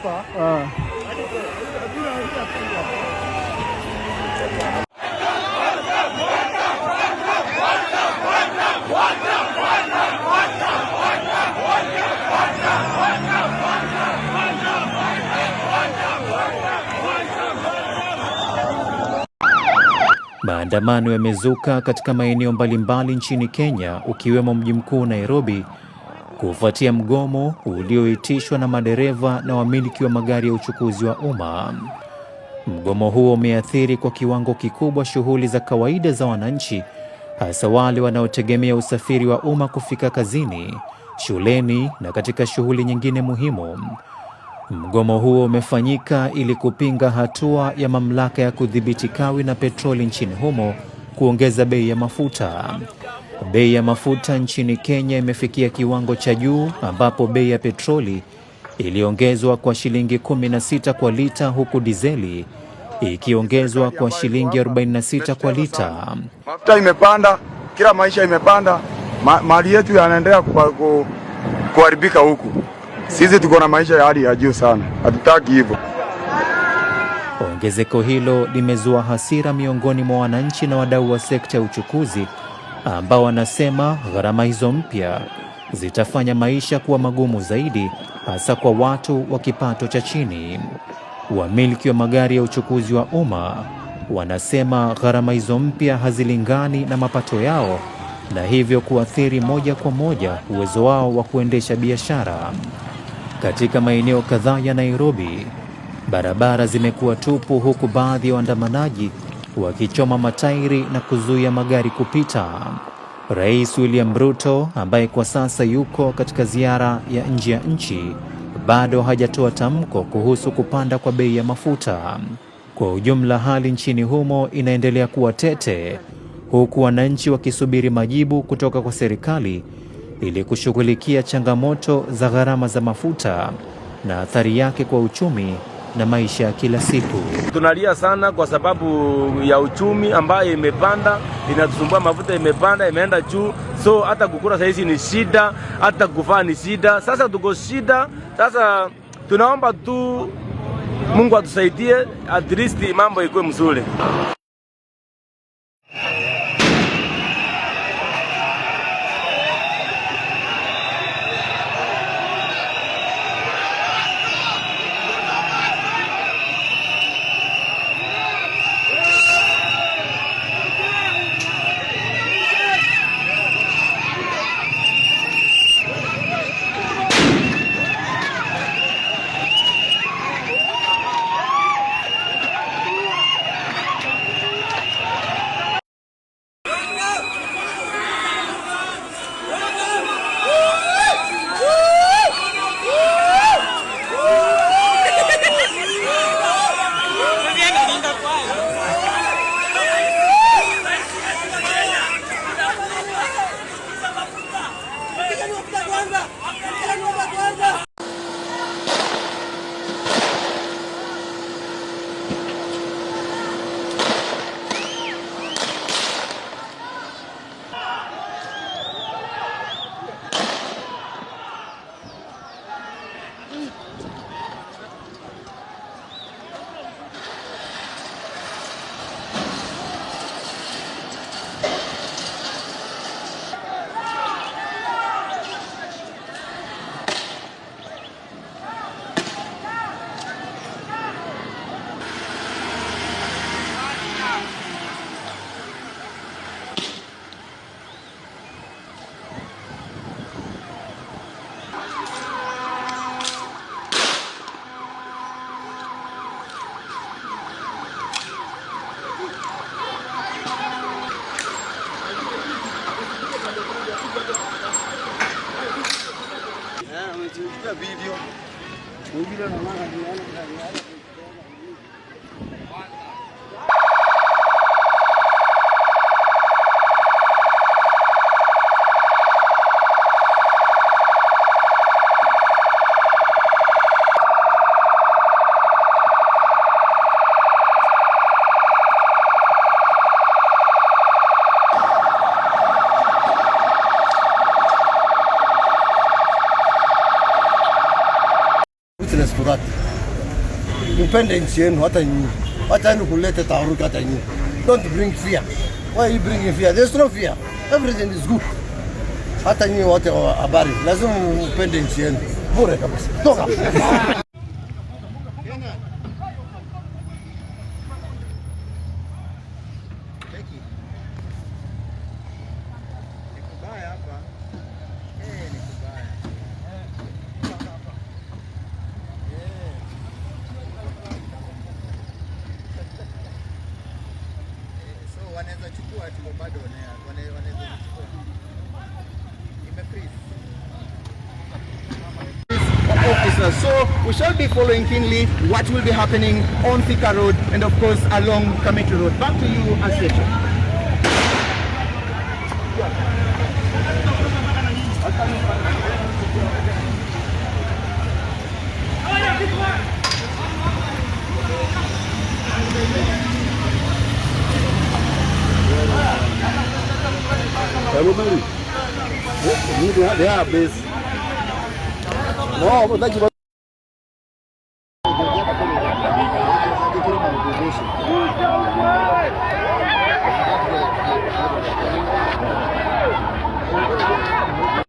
hapa. Maandamano yamezuka katika maeneo mbalimbali nchini Kenya, ukiwemo mji mkuu Nairobi, kufuatia mgomo ulioitishwa na madereva na wamiliki wa magari ya uchukuzi wa umma. Mgomo huo umeathiri kwa kiwango kikubwa shughuli za kawaida za wananchi, hasa wale wanaotegemea usafiri wa umma kufika kazini, shuleni na katika shughuli nyingine muhimu. Mgomo huo umefanyika ili kupinga hatua ya mamlaka ya kudhibiti kawi na petroli nchini humo kuongeza bei ya mafuta. Bei ya mafuta nchini Kenya imefikia kiwango cha juu, ambapo bei ya petroli iliongezwa kwa shilingi 16 kwa lita, huku dizeli ikiongezwa kwa shilingi 46 kwa lita. Mafuta imepanda, kila maisha imepanda, mali yetu yanaendelea kuharibika huku. Sisi tuko na maisha ya hali ya juu sana, hatutaki hivyo. Ongezeko hilo limezua hasira miongoni mwa wananchi na wadau wa sekta ya uchukuzi, ambao wanasema gharama hizo mpya zitafanya maisha kuwa magumu zaidi, hasa kwa watu wa kipato cha chini. Wamiliki wa magari ya uchukuzi wa umma wanasema gharama hizo mpya hazilingani na mapato yao, na hivyo kuathiri moja kwa moja uwezo wao wa kuendesha biashara. Katika maeneo kadhaa ya Nairobi, barabara zimekuwa tupu, huku baadhi ya waandamanaji wakichoma matairi na kuzuia magari kupita. Rais William Ruto, ambaye kwa sasa yuko katika ziara ya nje ya nchi, bado hajatoa tamko kuhusu kupanda kwa bei ya mafuta. Kwa ujumla, hali nchini humo inaendelea kuwa tete, huku wananchi wakisubiri majibu kutoka kwa serikali ili kushughulikia changamoto za gharama za mafuta na athari yake kwa uchumi na maisha ya kila siku. Tunalia sana kwa sababu ya uchumi ambayo imepanda, inatusumbua. Mafuta imepanda, imeenda juu, so hata kukula saizi ni shida, hata kufaa ni shida. Sasa tuko shida, sasa tunaomba tu Mungu atusaidie, at least mambo ikuwe mzuri. Video. Surat mpende nchi yenu hata nyinyi. Hata ni kuleta taharuki hata nyinyi. Don't bring fear. Why are you bringing fear? There's no fear. Everything is good. Hata nyinyi wote wa habari lazima mpende nchi yenu. Bure kabisa. Toka. Wanaweza chukua tu bado wanaweza chukua. Officers. So we shall be following keenly what will be happening on Thika Road and of course along Kamiti Road. Back to you, Aslecho. Everybody, they are base. No, but